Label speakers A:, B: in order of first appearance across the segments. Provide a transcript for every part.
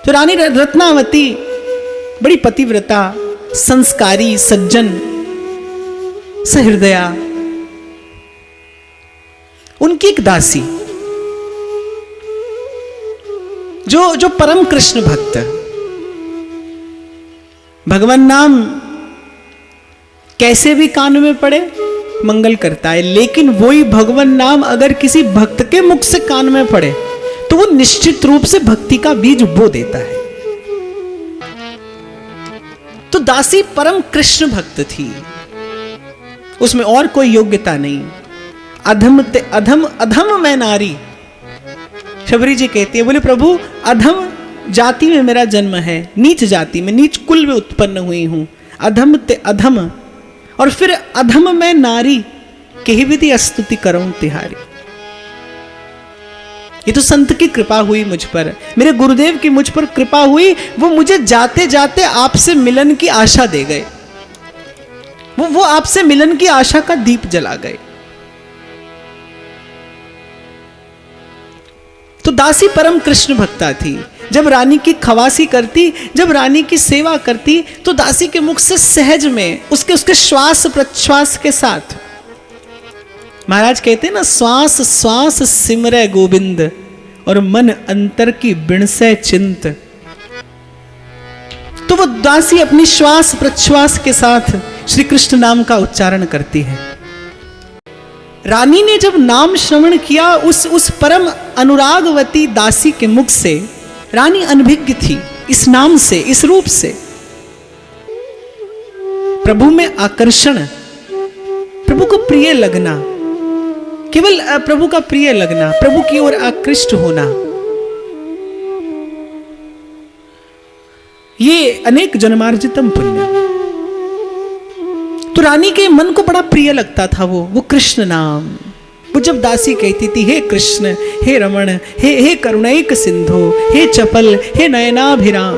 A: तो रानी रत्नावती बड़ी पतिव्रता, संस्कारी, सज्जन, सहृदया। उनकी एक दासी जो परम कृष्ण भक्त, भगवान नाम कैसे भी कान में पड़े मंगल करता है, लेकिन वही भगवान नाम अगर किसी भक्त के मुख से कान में पड़े तो वो निश्चित रूप से भक्ति का बीज बो देता है। तो दासी परम कृष्ण भक्त थी, उसमें और कोई योग्यता नहीं। अधम ते अधम, अधम मैं नारी, शबरी जी कहती है, बोले प्रभु अधम जाति में मेरा जन्म है, नीच जाति में, नीच कुल में उत्पन्न हुई हूं। अधम ते अधम, और फिर अधम मैं नारी, कही विधि स्तुति करूं तिहारी। ये तो संत की कृपा हुई मुझ पर, मेरे गुरुदेव की मुझ पर कृपा हुई। वो मुझे जाते जाते आपसे मिलन की आशा दे गए, वो आपसे मिलन की आशा का दीप जला गए। तो दासी परम कृष्ण भक्ता थी। जब रानी की खवासी करती, जब रानी की सेवा करती, तो दासी के मुख से सहज में उसके श्वास प्रश्वास के साथ, महाराज कहते हैं ना, श्वास श्वास सिमरे गोविंद और मन अंतर की बिणसे चिंत। तो वो दासी अपनी श्वास प्रश्वास के साथ श्री कृष्ण नाम का उच्चारण करती है। रानी ने जब नाम श्रवण किया उस परम अनुरागवती दासी के मुख से, रानी अनभिज्ञ थी इस नाम से, इस रूप से। प्रभु में आकर्षण, प्रभु को प्रिय लगना, केवल प्रभु का प्रिय लगना, प्रभु की ओर आकृष्ट होना, ये अनेक जन्मार्जितम पुण्य। तो रानी के मन को बड़ा प्रिय लगता था वो कृष्ण नाम। वो जब दासी कहती थी, हे कृष्ण, हे रमण, हे करुणैक सिंधु, हे चपल, हे नयनाभिराम,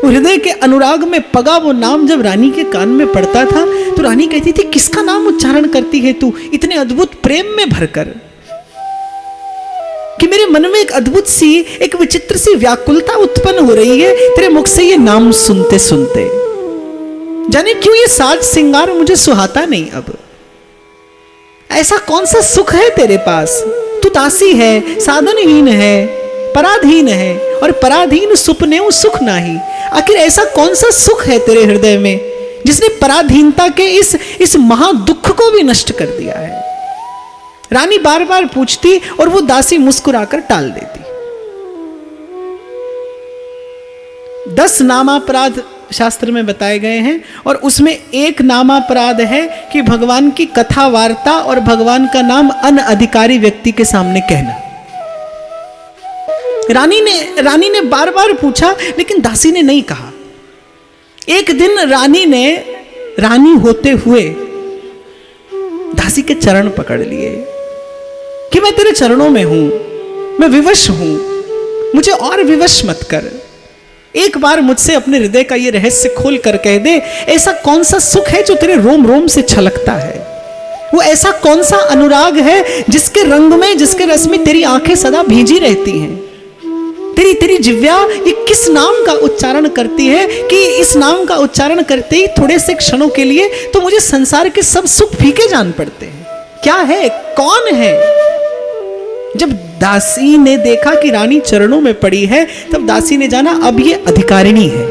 A: वो हृदय के अनुराग में पगा वो नाम जब रानी के कान में पड़ता था, तो रानी कहती थी, किसका नाम उच्चारण करती है तू इतने अद्भुत प्रेम में भरकर, कि मेरे मन में एक अद्भुत सी, एक विचित्र सी व्याकुलता उत्पन्न हो रही है तेरे मुख से ये नाम सुनते सुनते। जाने क्यों ये साज सिंगार मुझे सुहाता नहीं अब। ऐसा कौन सा सुख है तेरे पास? तू दासी है, साधनहीन है, पराधीन है, और पराधीन सुपने सुख नाही। आखिर ऐसा कौन सा सुख है तेरे हृदय में जिसने पराधीनता के इस महादुख को भी नष्ट कर दिया है? रानी बार बार पूछती और वो दासी मुस्कुराकर टाल देती। 10 नामापराध शास्त्र में बताए गए हैं, और उसमें एक नामापराध है कि भगवान की कथा वार्ता और भगवान का नाम अनअधिकारी व्यक्ति के सामने कहना। रानी ने बार बार पूछा, लेकिन दासी ने नहीं कहा। एक दिन रानी ने रानी होते हुए दासी के चरण पकड़ लिए कि मैं तेरे चरणों में हूं, मैं विवश हूं, मुझे और विवश मत कर। एक बार मुझसे अपने हृदय का ये रहस्य खोल कर कह दे, ऐसा कौन सा सुख है जो तेरे रोम रोम से छलकता है? वो ऐसा कौन सा अनुराग है जिसके रंग में, जिसके रस में तेरी आंखें सदा भींजी रहती हैं? तेरी जिह्वा ये किस नाम का उच्चारण करती है कि इस नाम का उच्चारण करते ही थोड़े से क्षणों के लिए तो मुझे संसार के सब सुख फीके जान पड़ते हैं? क्या है, कौन है? जब दासी ने देखा कि रानी चरणों में पड़ी है, तब दासी ने जाना अब ये अधिकारिणी है।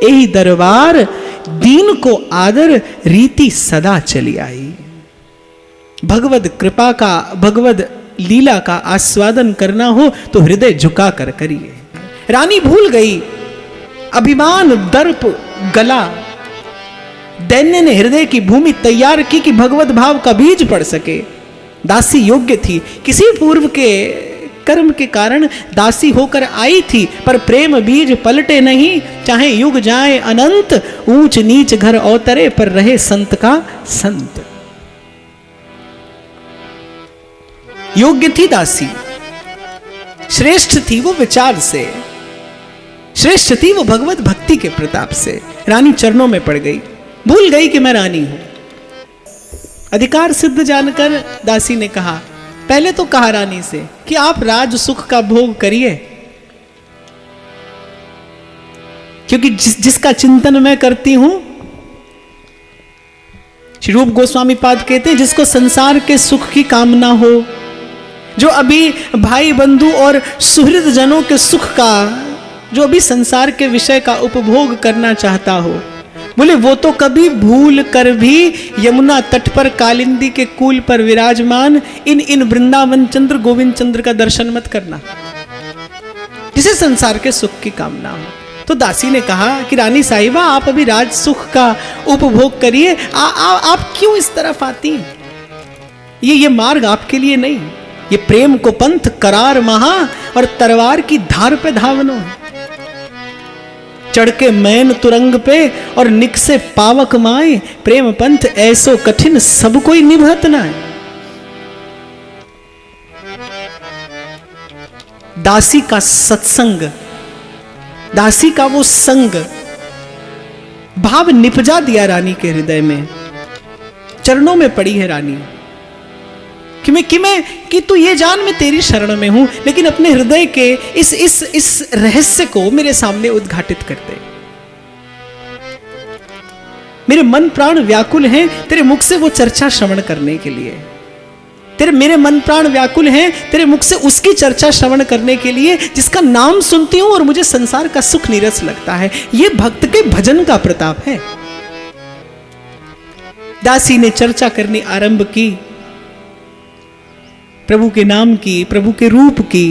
A: यही दरबार दीन को आदर रीति सदा चली आई। भगवद कृपा का, भगवद लीला का आस्वादन करना हो तो हृदय झुका कर करिए। रानी भूल गई अभिमान, दर्प, गला। दैन्य ने हृदय की भूमि तैयार की कि भगवत भाव का बीज पड़ सके। दासी योग्य थी, किसी पूर्व के कर्म के कारण दासी होकर आई थी, पर प्रेम बीज पलटे नहीं। चाहे युग जाए अनंत, ऊंच नीच घर अवतरे, पर रहे संत का संत। योग्य थी दासी, श्रेष्ठ थी वो विचार से, श्रेष्ठ थी वो भगवत भक्ति के प्रताप से। रानी चरणों में पड़ गई, भूल गई कि मैं रानी हूं। अधिकार सिद्ध जानकर दासी ने कहा, पहले तो कहा रानी से कि आप राज सुख का भोग करिए, क्योंकि जिसका चिंतन मैं करती हूं, श्री रूप गोस्वामी पाद कहते हैं, जिसको संसार के सुख की कामना हो, जो अभी भाई बंधु और सुहृद जनों के सुख का, जो अभी संसार के विषय का उपभोग करना चाहता हो, बोले वो तो कभी भूल कर भी यमुना तट पर कालिंदी के कूल पर विराजमान इन वृंदावन चंद्र गोविंद चंद्र का दर्शन मत करना, जिसे संसार के सुख की कामना हो। तो दासी ने कहा कि रानी साहिबा, आप अभी राज सुख का उपभोग करिए, आप क्यों इस तरफ आती हैं? ये मार्ग आपके लिए नहीं। ये प्रेम को पंथ करार महा और तरवार की धार पे धावनो है। चढ़ के मैन तुरंग पे और निक से पावक माए, प्रेम पंथ ऐसो कठिन सब कोई निभत ना है। दासी का सत्संग, दासी का वो संग भाव निपजा दिया रानी के हृदय में। चरणों में पड़ी है रानी कि तू ये जान मैं तेरी शरण में हूं, लेकिन अपने हृदय के इस रहस्य को मेरे सामने उद्घाटित कर दे। मेरे मन प्राण व्याकुल हैं तेरे मुख से वो चर्चा श्रवण करने के लिए। मेरे मन प्राण व्याकुल हैं तेरे मुख से उसकी चर्चा श्रवण करने के लिए जिसका नाम सुनती हूं और मुझे संसार का सुख नीरस लगता है। यह भक्त के भजन का प्रताप है। दासी ने चर्चा करनी आरंभ की, प्रभु के नाम की, प्रभु के रूप की,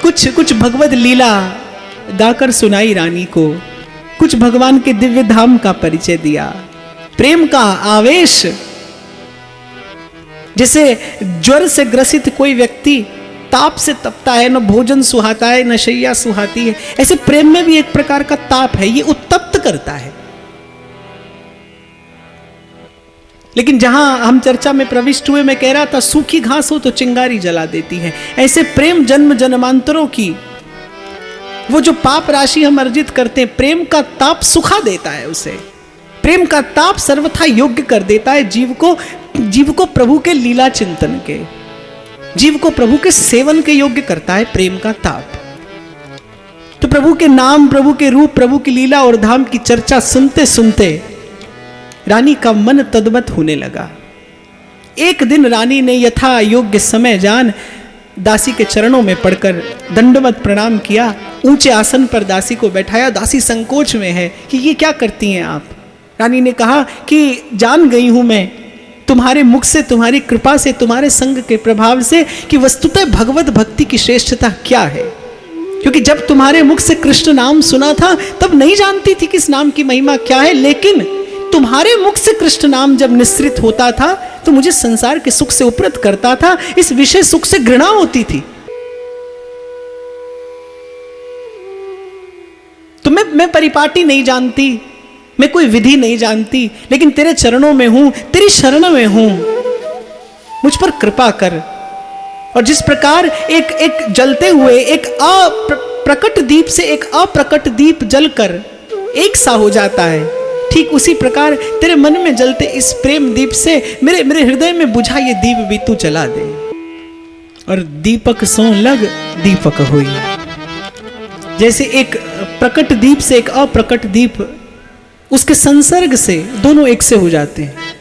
A: कुछ भगवत लीला गाकर सुनाई रानी को, कुछ भगवान के दिव्य धाम का परिचय दिया। प्रेम का आवेश, जैसे ज्वर से ग्रसित कोई व्यक्ति ताप से तपता है, न भोजन सुहाता है न शैया सुहाती है, ऐसे प्रेम में भी एक प्रकार का ताप है, ये उत्तप्त करता है। लेकिन जहां हम चर्चा में प्रविष्ट हुए, मैं कह रहा था सूखी घास हो तो चिंगारी जला देती है। ऐसे प्रेम जन्म जन्मांतरों की वो जो पाप राशि हम अर्जित करते हैं, प्रेम का ताप सुखा देता है उसे। प्रेम का ताप सर्वथा योग्य कर देता है जीव को प्रभु के लीला चिंतन के, जीव को प्रभु के सेवन के योग्य करता है प्रेम का ताप। तो प्रभु के नाम, प्रभु के रूप, प्रभु की लीला और धाम की चर्चा सुनते सुनते रानी का मन तद्वत होने लगा। एक दिन रानी ने यथा योग्य समय जान दासी के चरणों में पड़कर दंडवत प्रणाम किया, ऊंचे आसन पर दासी को बैठाया। दासी संकोच में है कि ये क्या करती हैं आप। रानी ने कहा कि जान गई हूं मैं तुम्हारे मुख से, तुम्हारी कृपा से, तुम्हारे संग के प्रभाव से कि वस्तुतः भगवत भक्ति की श्रेष्ठता क्या है। क्योंकि जब तुम्हारे मुख से कृष्ण नाम सुना था तब नहीं जानती थी कि इस नाम की महिमा क्या है, लेकिन तुम्हारे मुख से कृष्ण नाम जब निस्सृत होता था तो मुझे संसार के सुख से उपरत करता था, इस विषय सुख से घृणा होती थी। तो मैं परिपाटी नहीं जानती, मैं कोई विधि नहीं जानती, लेकिन तेरे चरणों में हूं, तेरी शरण में हूं, मुझ पर कृपा कर। और जिस प्रकार एक जलते हुए एक अप्रकट दीप से एक अप्रकट दीप जलकर एक सा हो जाता है, ठीक उसी प्रकार तेरे मन में जलते इस प्रेम दीप से मेरे हृदय में बुझा ये दीप भी तू जला दे। और दीपक सो लग दीपक हुई। जैसे एक प्रकट दीप से एक अप्रकट दीप, उसके संसर्ग से दोनों एक से हो जाते हैं,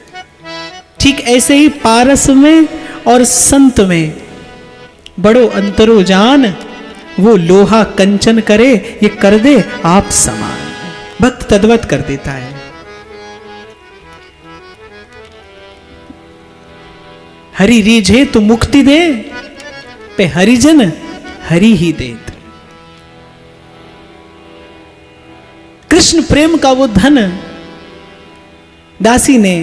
A: ठीक ऐसे ही पारस में और संत में बड़ो अंतरो जान, वो लोहा कंचन करे ये कर दे आप समान। भक्त तद्वत कर देता है। हरि रीझे तो मुक्ति दे, पे हरिजन हरि ही देत। कृष्ण प्रेम का वो धन दासी ने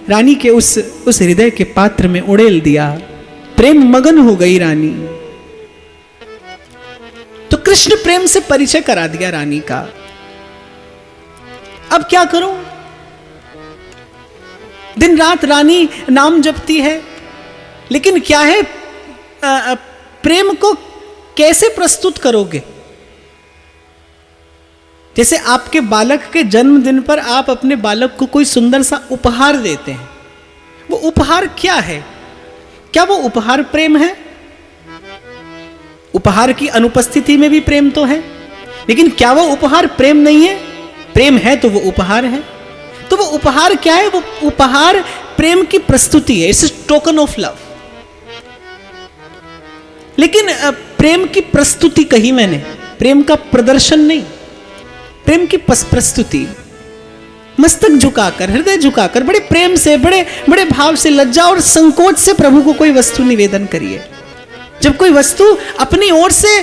A: रानी के उस हृदय के पात्र में उड़ेल दिया। प्रेम मगन हो गई रानी। तो कृष्ण प्रेम से परिचय करा दिया रानी का। अब क्या करूं? दिन रात रानी नाम जपती है, लेकिन क्या है, प्रेम को कैसे प्रस्तुत करोगे? जैसे आपके बालक के जन्मदिन पर आप अपने बालक को कोई सुंदर सा उपहार देते हैं, वो उपहार क्या है? क्या वो उपहार प्रेम है? उपहार की अनुपस्थिति में भी प्रेम तो है, लेकिन क्या वो उपहार प्रेम नहीं है? प्रेम है तो वो उपहार है। तो वो उपहार क्या है? वो उपहार प्रेम की प्रस्तुति है। It's token of love. लेकिन प्रेम की प्रस्तुति कही मैंने, प्रेम का प्रदर्शन नहीं, प्रेम की प्रस्तुति। मस्तक झुकाकर, हृदय झुकाकर, बड़े प्रेम से, बड़े बड़े भाव से, लज्जा और संकोच से प्रभु को कोई वस्तु निवेदन करिए। जब कोई वस्तु अपनी ओर से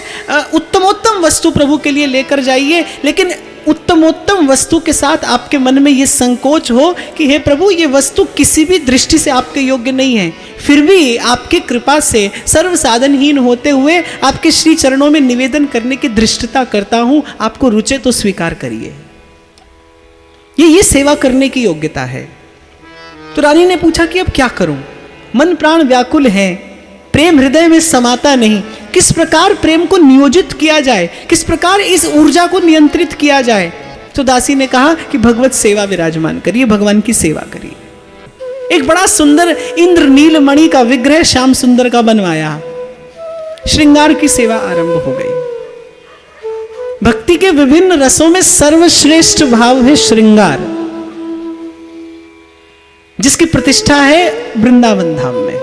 A: उत्तमोत्तम वस्तु प्रभु के लिए लेकर जाइए, लेकिन उत्तमोत्तम वस्तु के साथ आपके मन में यह संकोच हो कि हे प्रभु, ये वस्तु किसी भी दृष्टि से आपके योग्य नहीं है, फिर भी आपकी कृपा से सर्व साधनहीन होते हुए आपके श्री चरणों में निवेदन करने की दृष्टता करता हूं, आपको रुचे तो स्वीकार करिए। ये सेवा करने की योग्यता है। तो रानी ने पूछा कि अब क्या करूं? मन प्राण व्याकुल है, प्रेम हृदय में समाता नहीं, किस प्रकार प्रेम को नियोजित किया जाए, किस प्रकार इस ऊर्जा को नियंत्रित किया जाए? तो दासी ने कहा कि भगवत सेवा विराजमान करिए, भगवान की सेवा करिए। एक बड़ा सुंदर इंद्र नीलमणि का विग्रह श्याम सुंदर का बनवाया, श्रृंगार की सेवा आरंभ हो गई। भक्ति के विभिन्न रसों में सर्वश्रेष्ठ भाव है श्रृंगार, जिसकी प्रतिष्ठा है वृंदावन धाम में।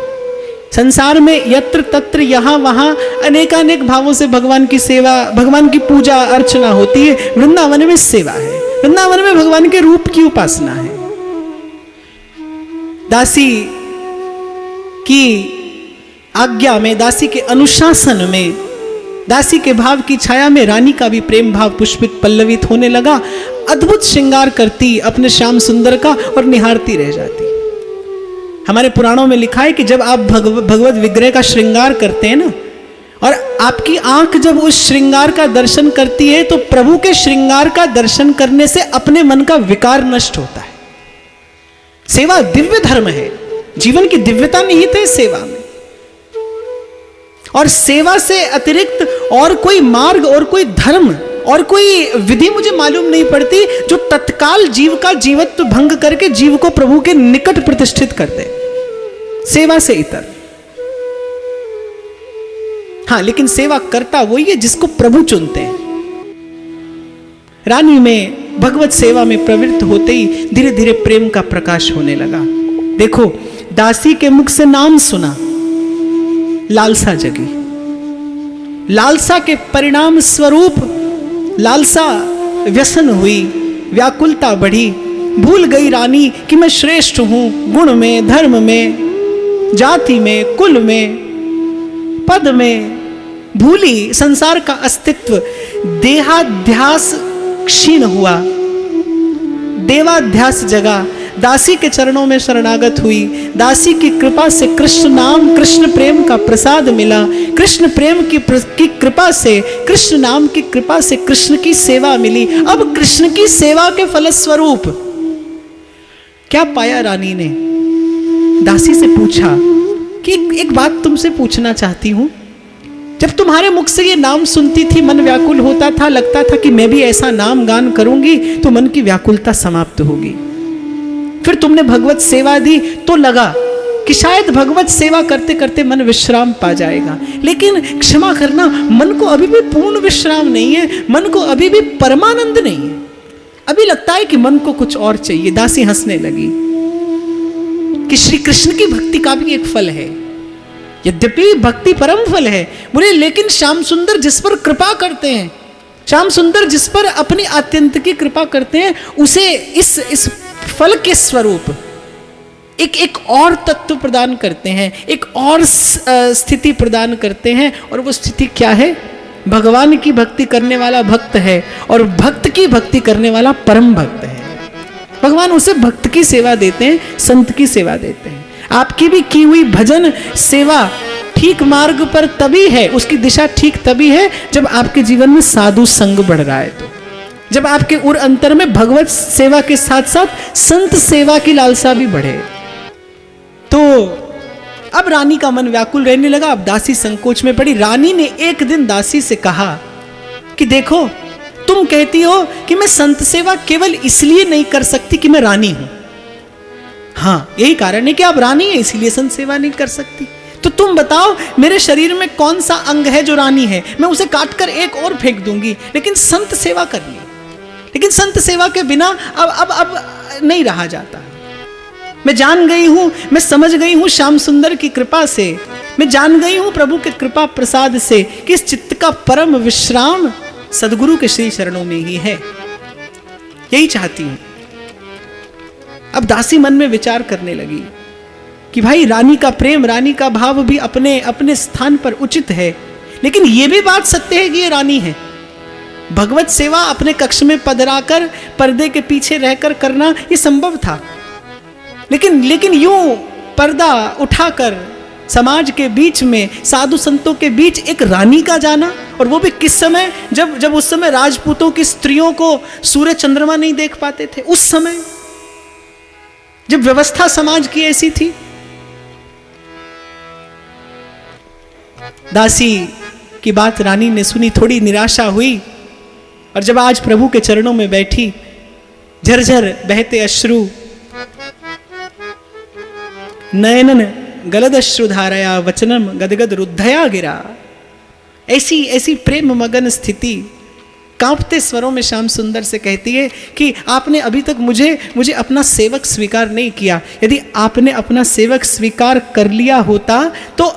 A: संसार में यत्र तत्र यहां वहां अनेकानेक भावों से भगवान की सेवा, भगवान की पूजा अर्चना होती है। वृंदावन में सेवा है, वृंदावन में भगवान के रूप की उपासना है। दासी की आज्ञा में, दासी के अनुशासन में, दासी के भाव की छाया में रानी का भी प्रेम भाव पुष्पित पल्लवित होने लगा। अद्भुत श्रृंगार करती अपने श्याम सुंदर का और निहारती रह जाती। हमारे पुराणों में लिखा है कि जब आप भगवत विग्रह का श्रृंगार करते हैं ना, और आपकी आंख जब उस श्रृंगार का दर्शन करती है, तो प्रभु के श्रृंगार का दर्शन करने से अपने मन का विकार नष्ट होता है। सेवा दिव्य धर्म है, जीवन की दिव्यता निहित है सेवा में। और सेवा से अतिरिक्त और कोई मार्ग और कोई धर्म और कोई विधि मुझे मालूम नहीं पड़ती जो तत्काल जीव का जीवत्व भंग करके जीव को प्रभु के निकट प्रतिष्ठित कर दे, सेवा से इतर। हाँ, लेकिन सेवा करता वही है जिसको प्रभु चुनते हैं। रानी में भगवत सेवा में प्रवृत्त होते ही धीरे धीरे प्रेम का प्रकाश होने लगा। देखो, दासी के मुख से नाम सुना, लालसा जगी। लालसा के परिणाम स्वरूप लालसा व्यसन हुई, व्याकुलता बढ़ी। भूल गई रानी कि मैं श्रेष्ठ हूं, गुण में, धर्म में, जाति में, कुल में, पद में। भूली संसार का अस्तित्व। देहाध्यास क्षीण हुआ, देवाध्यास जगा। दासी के चरणों में शरणागत हुई। दासी की कृपा से कृष्ण नाम, कृष्ण प्रेम का प्रसाद मिला। कृष्ण प्रेम की कृपा से, कृष्ण नाम की कृपा से कृष्ण की सेवा मिली। अब कृष्ण की सेवा के फलस्वरूप क्या पाया रानी ने? दासी से पूछा कि एक बात तुमसे पूछना चाहती हूं। जब तुम्हारे मुख से ये नाम सुनती थी, मन व्याकुल होता था, लगता था कि मैं भी ऐसा नाम गान करूंगी तो मन की व्याकुलता समाप्त होगी। फिर तुमने भगवत सेवा दी तो लगा कि शायद भगवत सेवा करते करते मन विश्राम पा जाएगा। लेकिन क्षमा करना, मन को अभी भी पूर्ण विश्राम नहीं है, मन को अभी भी परमानंद नहीं है। अभी लगता है कि मन को कुछ और चाहिए। दासी हंसने लगी कि श्री कृष्ण की भक्ति का भी एक फल है। यद्यपि भक्ति परम फल है, बोले, लेकिन श्याम सुंदर जिस पर कृपा करते हैं, श्याम सुंदर जिस पर अपनी आत्यंत की कृपा करते हैं, उसे इस फल के स्वरूप एक और तत्व प्रदान करते हैं, एक और स्थिति प्रदान करते हैं। और वो स्थिति क्या है? भगवान की भक्ति करने वाला भक्त है और भक्त की भक्ति करने वाला परम भक्त है। भगवान उसे भक्त की सेवा देते हैं, संत की सेवा देते हैं। आपकी भी की हुई भजन सेवा ठीक मार्ग पर तभी है, उसकी दिशा ठीक तभी है जब आपके जीवन में साधु संग बढ़ रहा है, तो जब आपके उर अंतर में भगवत सेवा के साथ साथ संत सेवा की लालसा भी बढ़े। तो अब रानी का मन व्याकुल रहने लगा। अब दासी संकोच में पड़ी। रानी ने एक दिन दासी से कहा कि देखो, तुम कहती हो कि मैं संत सेवा केवल इसलिए नहीं कर सकती कि मैं रानी हूं। हाँ, यही कारण है कि आप रानी है, इसलिए संत सेवा नहीं कर सकती। तो तुम बताओ मेरे शरीर में कौन सा अंग है जो रानी है, मैं उसे काटकर एक और फेंक दूंगी, लेकिन संत सेवा करनी, लेकिन संत सेवा के बिना अब नहीं रहा जाता। मैं जान गई हूं, मैं समझ गई हूं श्याम सुंदर की कृपा से, मैं जान गई हूं प्रभु के कृपा प्रसाद से कि इस चित्त का परम विश्राम सदगुरु के श्री चरणों में ही है। यही चाहती हूं। अब दासी मन में विचार करने लगी कि भाई रानी का प्रेम, रानी का भाव भी अपने अपने स्थान पर उचित है, लेकिन यह भी बात सत्य है कि ये रानी है। भगवत सेवा अपने कक्ष में पधराकर पर्दे के पीछे रहकर करना यह संभव था, लेकिन यूं पर्दा उठाकर समाज के बीच में, साधु संतों के बीच एक रानी का जाना, और वो भी किस समय, जब उस समय राजपूतों की स्त्रियों को सूर्य चंद्रमा नहीं देख पाते थे, उस समय जब व्यवस्था समाज की ऐसी थी। दासी की बात रानी ने सुनी, थोड़ी निराशा हुई, और जब आज प्रभु के चरणों में बैठी, झरझर बहते अश्रु, नयनन गलद अश्रुधारया वचनम गदगद रुद्धया गिरा, ऐसी प्रेम मगन स्थिति, कांपते स्वरों में श्याम सुंदर से कहती है कि आपने अभी तक मुझे अपना सेवक स्वीकार नहीं किया। यदि आपने अपना सेवक स्वीकार कर लिया होता तो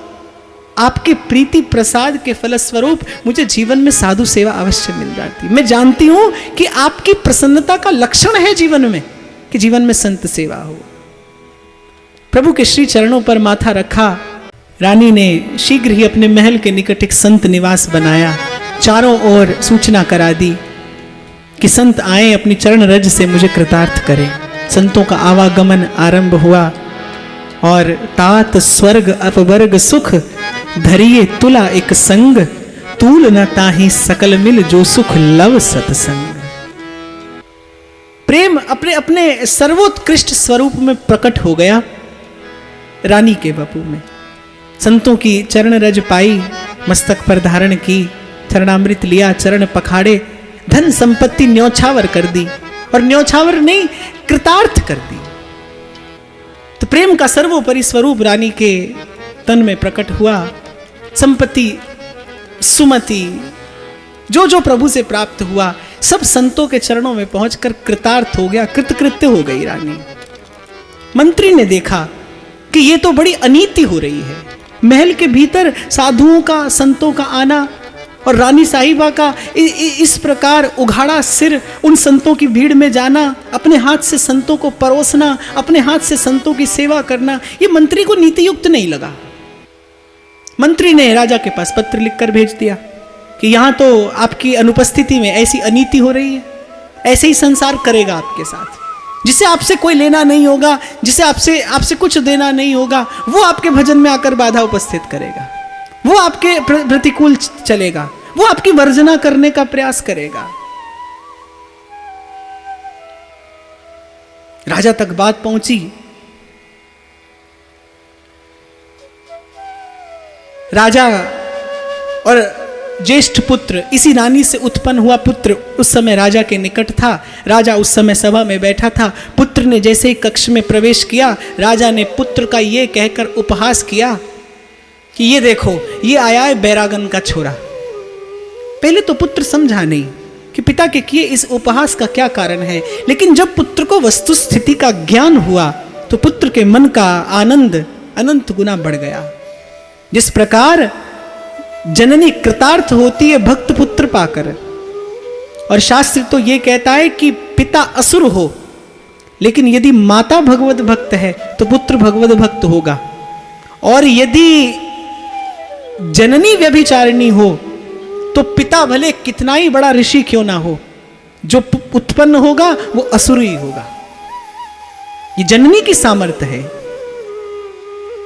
A: आपके प्रीति प्रसाद के फलस्वरूप मुझे जीवन में साधु सेवा अवश्य मिल जाती। मैं जानती हूं कि आपकी प्रसन्नता का लक्षण है जीवन में, कि जीवन में संत सेवा हो। प्रभु के श्री चरणों पर माथा रखा, रानी ने शीघ्र ही अपने महल के निकट एक संत निवास बनाया, चारों ओर सूचना करा दी कि संत आए, अपनी चरण रज से मुझे कृतार्थ करें। संतों का आवागमन आरंभ हुआ, और तात स्वर्ग अपवर्ग सुख धरिए तुला एक संग, तूल न ताहि सकल मिल जो सुख लव सतसंग। प्रेम अपने अपने सर्वोत्कृष्ट स्वरूप में प्रकट हो गया रानी के बपू में। संतों की चरण रज पाई, मस्तक पर धारण की, चरणामृत लिया, चरण पखाड़े, धन संपत्ति न्योछावर कर दी, और न्योछावर नहीं कृतार्थ कर दी। तो प्रेम का सर्वोपरि स्वरूप रानी के तन में प्रकट हुआ। संपत्ति, सुमति, जो प्रभु से प्राप्त हुआ, सब संतों के चरणों में पहुंचकर कृतार्थ हो गया, कृतकृत्य हो गई रानी। मंत्री ने देखा कि ये तो बड़ी अनीति हो रही है, महल के भीतर साधुओं का, संतों का आना, और रानी साहिबा का इस प्रकार उघाड़ा सिर उन संतों की भीड़ में जाना, अपने हाथ से संतों को परोसना, अपने हाथ से संतों की सेवा करना, ये मंत्री को नीतियुक्त नहीं लगा। मंत्री ने राजा के पास पत्र लिखकर भेज दिया कि यहां तो आपकी अनुपस्थिति में ऐसी अनीति हो रही है, ऐसे ही संसार करेगा आपके साथ। जिसे आपसे कोई लेना नहीं होगा, जिसे आपसे कुछ देना नहीं होगा, वो आपके भजन में आकर बाधा उपस्थित करेगा, वो आपके प्रतिकूल चलेगा, वो आपकी वर्जना करने का प्रयास करेगा। राजा तक बात पहुंची। राजा और ज्येष्ठ पुत्र, इसी रानी से उत्पन्न हुआ पुत्र उस समय राजा के निकट था। राजा उस समय सभा में बैठा था। पुत्र ने जैसे ही कक्ष में प्रवेश किया, राजा ने पुत्र का ये कहकर उपहास किया कि ये देखो, ये आया है बैरागन का छोरा। पहले तो पुत्र समझा नहीं कि पिता के किए इस उपहास का क्या कारण है, लेकिन जब पुत्र को वस्तु स्थिति का ज्ञान हुआ तो पुत्र के मन का आनंद अनंत गुना बढ़ गया। जिस प्रकार जननी कृतार्थ होती है भक्त पुत्र पाकर, और शास्त्र तो ये कहता है कि पिता असुर हो, लेकिन यदि माता भगवत भक्त है तो पुत्र भगवत भक्त होगा। और यदि जननी व्यभिचारिणी हो तो पिता भले कितना ही बड़ा ऋषि क्यों ना हो, जो उत्पन्न होगा वो असुर ही होगा। ये जननी की सामर्थ्य है।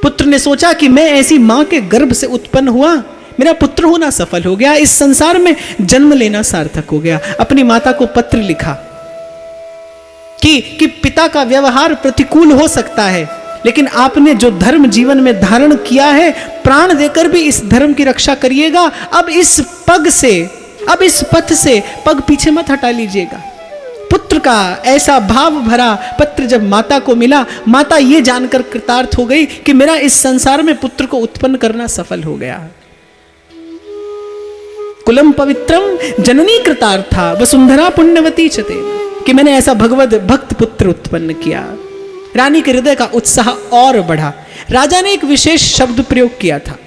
A: पुत्र ने सोचा कि मैं ऐसी मां के गर्भ से उत्पन्न हुआ, मेरा पुत्र होना सफल हो गया, इस संसार में जन्म लेना सार्थक हो गया। अपनी माता को पत्र लिखा कि पिता का व्यवहार प्रतिकूल हो सकता है, लेकिन आपने जो धर्म जीवन में धारण किया है, प्राण देकर भी इस धर्म की रक्षा करिएगा। अब इस पग से, अब इस पथ से पग पीछे मत हटा लीजिएगा। पुत्र का ऐसा भाव भरा पत्र जब माता को मिला, माता ये जानकर कृतार्थ हो गई कि मेरा इस संसार में पुत्र को उत्पन्न करना सफल हो गया। कुलम पवित्रम जननी कृतार्था वसुंधरा पुण्यवती चते, कि मैंने ऐसा भगवत भक्त पुत्र उत्पन्न किया। रानी के हृदय का उत्साह और बढ़ा। राजा ने एक विशेष शब्द प्रयोग किया था।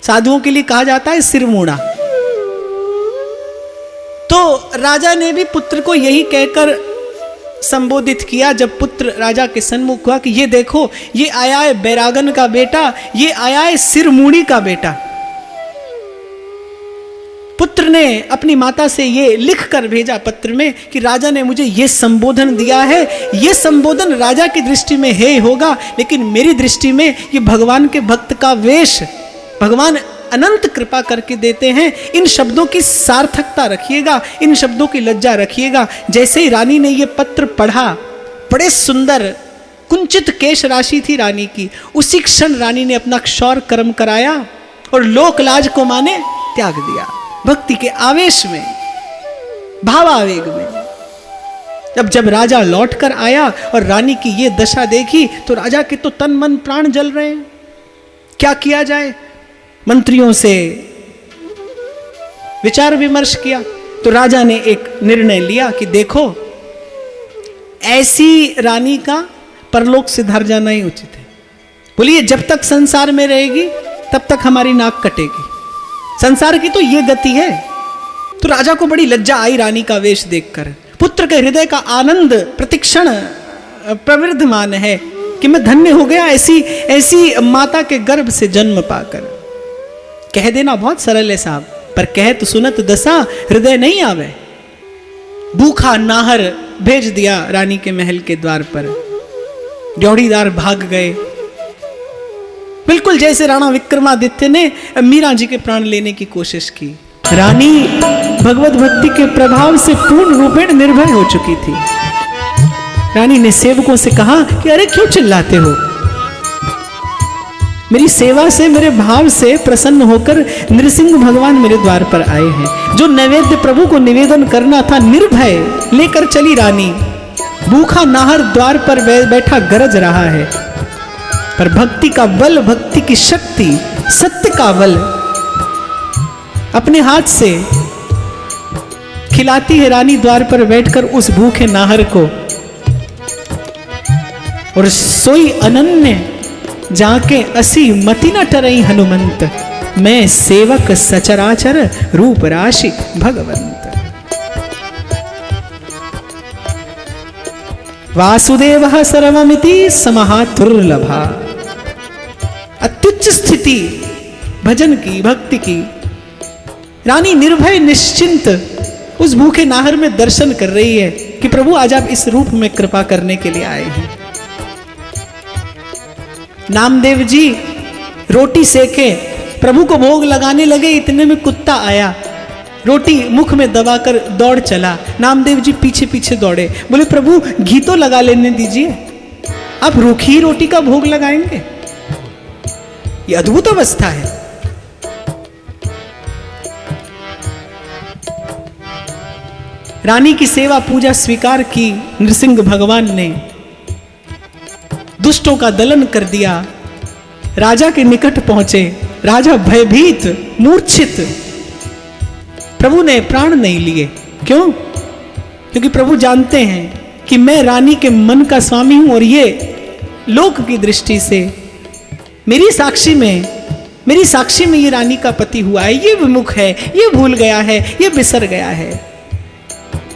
A: साधुओं के लिए कहा जाता है सिरमूड़ा। तो राजा ने भी पुत्र को यही कहकर संबोधित किया जब पुत्र राजा के सन्मुख हुआ कि ये देखो, ये आया है बैरागन का बेटा, ये आया है सिरमूड़ी का बेटा। पुत्र ने अपनी माता से ये लिख कर भेजा पत्र में कि राजा ने मुझे ये संबोधन दिया है। ये संबोधन राजा की दृष्टि में हे होगा, लेकिन मेरी दृष्टि में ये भगवान के भक्त का वेश, भगवान अनंत कृपा करके देते हैं। इन शब्दों की सार्थकता रखिएगा, इन शब्दों की लज्जा रखिएगा। जैसे ही रानी ने ये पत्र पढ़ा, बड़े सुंदर कुंचित केश राशि थी रानी की, उसी क्षण रानी ने अपना क्षौर कर्म कराया और लोक लाज को माने त्याग दिया। भक्ति के आवेश में, भावावेग में जब राजा लौटकर आया और रानी की ये दशा देखी तो राजा के तो तन मन प्राण जल रहे हैं। क्या किया जाए? मंत्रियों से विचार विमर्श किया तो राजा ने एक निर्णय लिया कि देखो, ऐसी रानी का परलोक से धर जाना ही उचित है। बोलिए, जब तक संसार में रहेगी तब तक हमारी नाक कटेगी। संसार की तो ये गति है। तो राजा को बड़ी लज्जा आई रानी का वेश देखकर। पुत्र के हृदय का आनंद प्रतिक्षण प्रवृद्धमान है कि मैं धन्य हो गया ऐसी माता के गर्भ से जन्म पाकर। कह देना बहुत सरल है साहब, पर कह तो सुनत दशा हृदय नहीं आवे। भूखा नाहर भेज दिया रानी के महल के द्वार पर। ड्योढ़ीदार भाग गए, बिल्कुल जैसे राणा विक्रमादित्य ने मीरा जी के प्राण लेने की कोशिश की। रानी भगवत भक्ति के प्रभाव से पूर्ण रूपेण निर्भय हो चुकी थी। रानी ने सेवकों से कहा कि अरे क्यों चिल्लाते हो? मेरी सेवा से, मेरे भाव से प्रसन्न होकर नृसिंह भगवान मेरे द्वार पर आए हैं। जो नैवेद्य प्रभु को निवेदन करना था, निर्भय लेकर चली रानी। भूखा नाहर द्वार पर बैठा गरज रहा है, पर भक्ति का बल, भक्ति की शक्ति, सत्य का बल अपने हाथ से खिलाती है रानी द्वार पर बैठकर उस भूखे नाहर को। और सोई अनन्य जाके असी मति न टरई हनुमंत, मैं सेवक सचराचर रूप राशि भगवंत। वासुदेव सर्वमिति समहातुर्लभा। अत्युच्च स्थिति भजन की, भक्ति की। रानी निर्भय निश्चिंत उस भूखे नाहर में दर्शन कर रही है कि प्रभु आज आप इस रूप में कृपा करने के लिए आए हैं। नामदेव जी रोटी सेके प्रभु को भोग लगाने लगे, इतने में कुत्ता आया, रोटी मुख में दबाकर दौड़ चला। नामदेव जी पीछे पीछे दौड़े, बोले प्रभु घी तो लगा लेने दीजिए, आप रूखी रोटी का भोग लगाएंगे? ये अद्भुत अवस्था है। रानी की सेवा पूजा स्वीकार की नृसिंह भगवान ने, दुष्टों का दलन कर दिया, राजा के निकट पहुंचे। राजा भयभीत मूर्छित, प्रभु ने प्राण नहीं लिए। क्यों? क्योंकि प्रभु जानते हैं कि मैं रानी के मन का स्वामी हूं और ये लोक की दृष्टि से मेरी साक्षी में ये रानी का पति हुआ है, ये विमुख है, ये भूल गया है, ये बिसर गया है।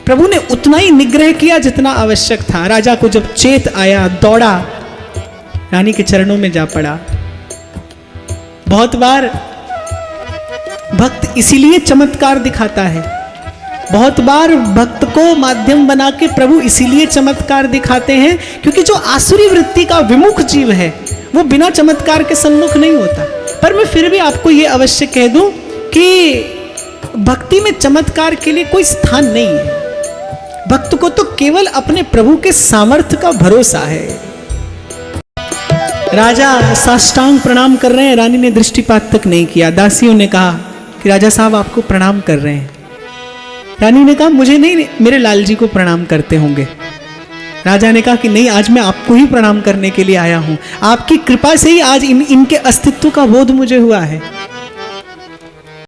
A: प्रभु ने उतना ही निग्रह किया जितना आवश्यक था। राजा को जब चेत आया, दौड़ा, रानी के चरणों में जा पड़ा। बहुत बार भक्त इसीलिए चमत्कार दिखाता है, बहुत बार भक्त को माध्यम बना के प्रभु इसीलिए चमत्कार दिखाते हैं क्योंकि जो आसुरी वृत्ति का विमुख जीव है वो बिना चमत्कार के सम्मुख नहीं होता। पर मैं फिर भी आपको ये अवश्य कह दूं कि भक्ति में चमत्कार के लिए कोई स्थान नहीं है। भक्त को तो केवल अपने प्रभु के सामर्थ्य का भरोसा है। राजा साष्टांग प्रणाम कर रहे हैं, रानी ने दृष्टिपात तक नहीं किया। दासियों ने कहा कि राजा साहब आपको प्रणाम कर रहे हैं। रानी ने कहा मुझे नहीं, मेरे लाल जी को प्रणाम करते होंगे। राजा ने कहा कि नहीं, आज मैं आपको ही प्रणाम करने के लिए आया हूं। आपकी कृपा से ही आज इनके अस्तित्व का बोध मुझे हुआ है।